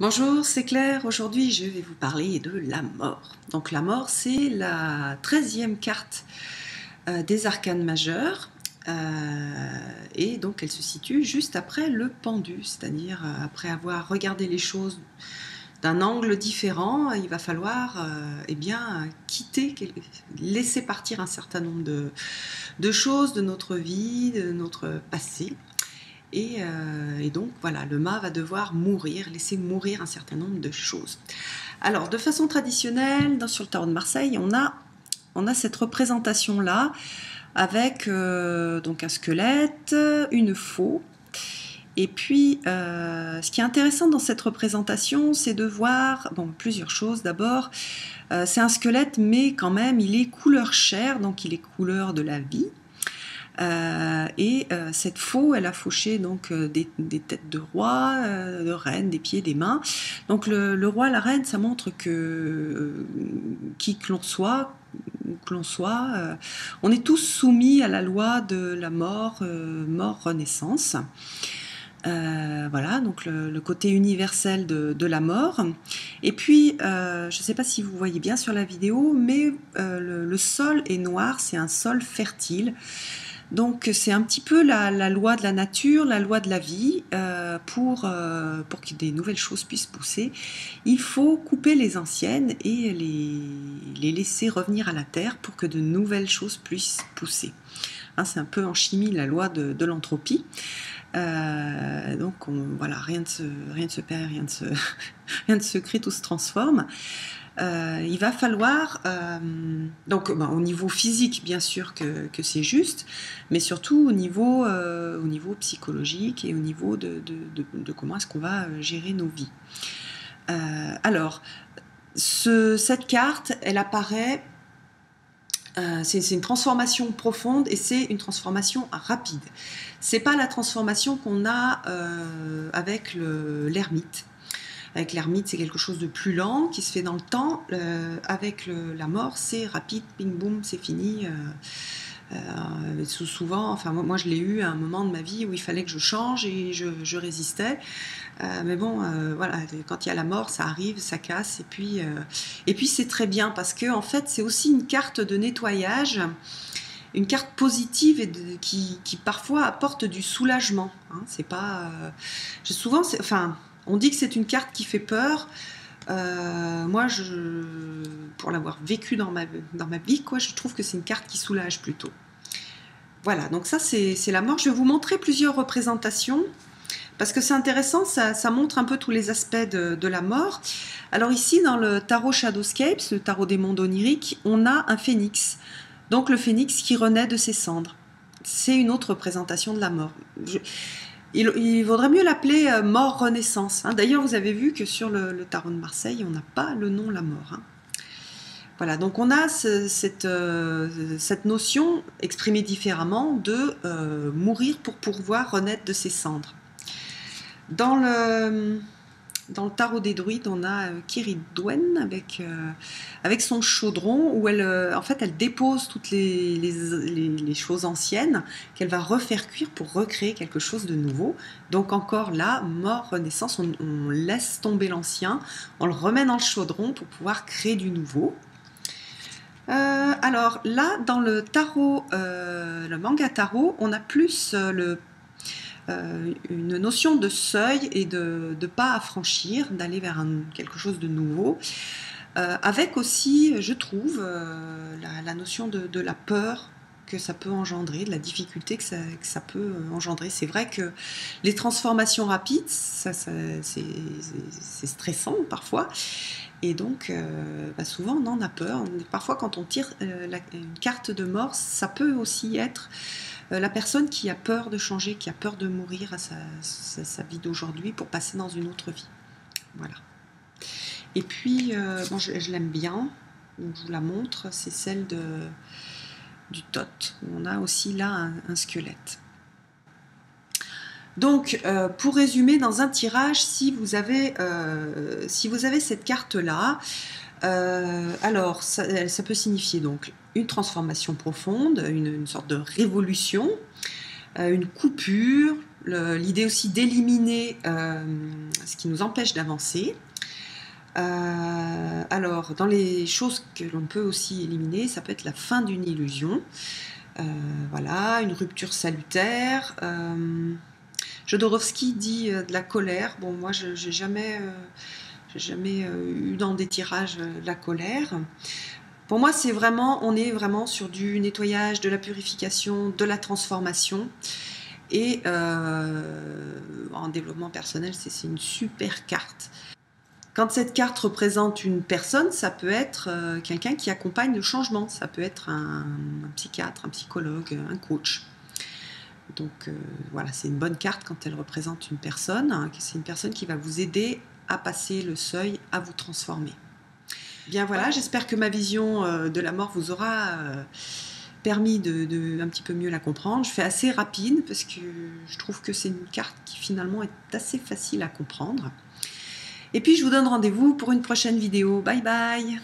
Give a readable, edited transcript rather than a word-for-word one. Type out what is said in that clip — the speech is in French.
Bonjour, c'est Claire. Aujourd'hui, je vais vous parler de la mort. Donc la mort, c'est la 13e carte des arcanes majeures. Et donc elle se situe juste après le pendu, c'est-à-dire après avoir regardé les choses d'un angle différent, il va falloir quitter, laisser partir un certain nombre de choses de notre vie, de notre passé. Et donc voilà, le mât va devoir mourir, laisser mourir un certain nombre de choses. Alors de façon traditionnelle, sur le tarot de Marseille, on a cette représentation-là avec donc un squelette, une faux. Et puis ce qui est intéressant dans cette représentation, c'est de voir plusieurs choses. D'abord, c'est un squelette, mais quand même il est couleur chair, donc il est couleur de la vie. Cette faux, elle a fauché donc des têtes de roi, de reines, des pieds, des mains. Donc le roi, la reine, ça montre que qui que l'on soit, on est tous soumis à la loi de la mort, mort-renaissance. Voilà, donc le côté universel de la mort. Et puis, je ne sais pas si vous voyez bien sur la vidéo, mais le sol est noir, c'est un sol fertile. Donc c'est un petit peu la loi de la nature, la loi de la vie. Pour que des nouvelles choses puissent pousser, il faut couper les anciennes et les laisser revenir à la terre pour que de nouvelles choses puissent pousser. Hein, c'est un peu en chimie la loi de l'entropie. Voilà, rien ne se perd, rien ne se crée, tout se transforme. Il va falloir, au niveau physique, bien sûr que c'est juste, mais surtout au niveau psychologique et au niveau de comment est-ce qu'on va gérer nos vies. Alors, cette carte, elle apparaît, c'est une transformation profonde et c'est une transformation rapide. C'est pas la transformation qu'on a avec l'ermite. Avec l'ermite, c'est quelque chose de plus lent, qui se fait dans le temps. Avec la mort, c'est rapide, ping boum, c'est fini. Souvent, enfin moi je l'ai eu à un moment de ma vie où il fallait que je change et je résistais. Mais bon, voilà, quand il y a la mort, ça arrive, ça casse. Et puis c'est très bien parce que en fait, c'est aussi une carte de nettoyage. Une carte positive et qui parfois apporte du soulagement. Hein, c'est pas. Souvent, on dit que c'est une carte qui fait peur. Moi, pour l'avoir vécu dans ma vie, je trouve que c'est une carte qui soulage plutôt. Voilà, donc ça, c'est la mort. Je vais vous montrer plusieurs représentations, parce que c'est intéressant, ça montre un peu tous les aspects de la mort. Alors ici, dans le tarot Shadowscapes, le tarot des mondes oniriques, on a un phénix. Donc le phénix qui renaît de ses cendres. C'est une autre représentation de la mort. Il vaudrait mieux l'appeler mort-renaissance. Hein. D'ailleurs, vous avez vu que sur le tarot de Marseille, on n'a pas le nom la mort. Hein. Voilà, donc on a cette notion exprimée différemment de mourir pour pouvoir renaître de ses cendres. Dans le tarot des druides, on a Kiridwen avec son chaudron où elle dépose toutes les choses anciennes qu'elle va refaire cuire pour recréer quelque chose de nouveau. Donc encore là, mort, renaissance, on laisse tomber l'ancien, on le remet dans le chaudron pour pouvoir créer du nouveau. Alors là, dans le tarot, le manga tarot, on a plus une notion de seuil et de pas à franchir, d'aller vers quelque chose de nouveau, avec aussi, je trouve, la notion de la peur que ça peut engendrer, de la difficulté que ça peut engendrer. C'est vrai que les transformations rapides, c'est stressant parfois, et donc souvent on en a peur. Parfois quand on tire une carte de mort, ça peut aussi être la personne qui a peur de changer, qui a peur de mourir à sa vie d'aujourd'hui pour passer dans une autre vie. Voilà. Et puis, je l'aime bien, donc je vous la montre, c'est celle du Thoth. On a aussi là un squelette. Donc, pour résumer, dans un tirage, si vous avez cette carte-là, alors ça peut signifier donc une transformation profonde, une sorte de révolution, une coupure, l'idée aussi d'éliminer ce qui nous empêche d'avancer. Alors, dans les choses que l'on peut aussi éliminer, ça peut être la fin d'une illusion. Voilà, une rupture salutaire. Jodorowsky dit de la colère. Bon, moi, j'ai jamais eu dans des tirages de la colère. Pour moi, on est vraiment sur du nettoyage, de la purification, de la transformation. Et en développement personnel, c'est une super carte. Quand cette carte représente une personne, ça peut être quelqu'un qui accompagne le changement. Ça peut être un psychiatre, un psychologue, un coach. Donc voilà, c'est une bonne carte quand elle représente une personne. Hein, c'est une personne qui va vous aider à passer le seuil, à vous transformer. Bien voilà, j'espère que ma vision de la mort vous aura permis de un petit peu mieux la comprendre. Je fais assez rapide parce que je trouve que c'est une carte qui finalement est assez facile à comprendre. Et puis je vous donne rendez-vous pour une prochaine vidéo. Bye bye!